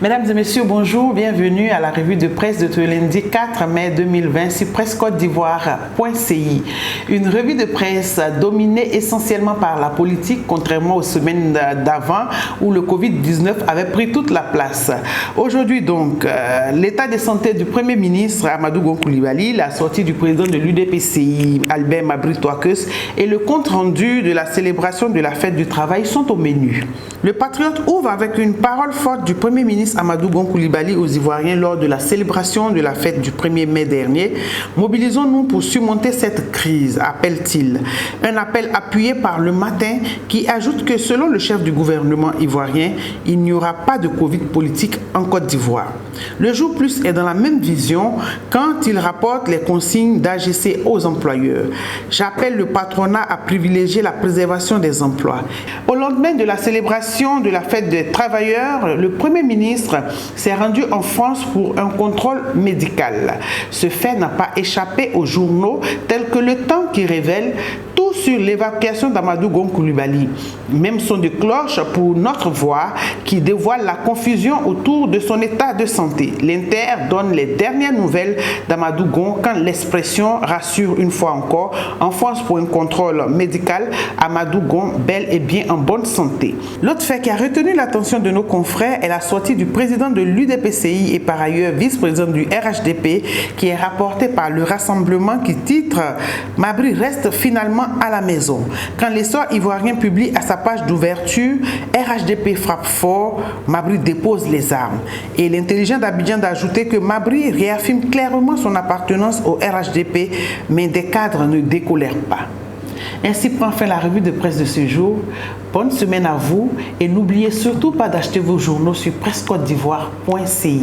Mesdames et messieurs, bonjour, bienvenue à la revue de presse de ce lundi 4 mai 2020 sur pressecote-d'ivoire.ci. Une revue de presse dominée essentiellement par la politique, contrairement aux semaines d'avant où le Covid-19 avait pris toute la place. Aujourd'hui donc, l'état de santé du Premier ministre Amadou Gon Coulibaly, la sortie du président de l'UDPCI Albert Mabry Touakeus et le compte-rendu de la célébration de la fête du travail sont au menu. Le Patriote ouvre avec une parole forte du Premier ministre Amadou Gon Coulibaly aux Ivoiriens lors de la célébration de la fête du 1er mai dernier. Mobilisons-nous pour surmonter cette crise, appelle-t-il. Un appel appuyé par Le Matin qui ajoute que selon le chef du gouvernement ivoirien, il n'y aura pas de Covid politique en Côte d'Ivoire. Le Jour Plus est dans la même vision quand il rapporte les consignes d'AGC aux employeurs. J'appelle le patronat à privilégier la préservation des emplois. Au lendemain de la célébration de la fête des travailleurs, le Premier ministre s'est rendu en France pour un contrôle médical. Ce fait n'a pas échappé aux journaux tels que Le Temps qui révèle tout sur l'évacuation d'Amadou Gon Coulibaly. Même son de cloche pour Notre Voix qui dévoile la confusion autour de son état de santé. L'Inter donne les dernières nouvelles d'Amadou Gon quand l'Expression rassure une fois encore en France pour un contrôle médical, Amadou Gon bel et bien en bonne santé. L'autre fait qui a retenu l'attention de nos confrères est la sortie du président de l'UDPCI et par ailleurs vice-président du RHDP qui est rapporté par le Rassemblement qui titre « Mabry reste finalement à la maison ». Quand l'essor ivoirien publie à sa page d'ouverture « RHDP frappe fort, Mabry dépose les armes ». Et l'intelligent d'Abidjan d'ajouter que Mabry réaffirme clairement son appartenance au RHDP, mais des cadres ne décolèrent pas. Ainsi prend fin la revue de presse de ce jour. Bonne semaine à vous et n'oubliez surtout pas d'acheter vos journaux sur pressecote-d'ivoire.ci.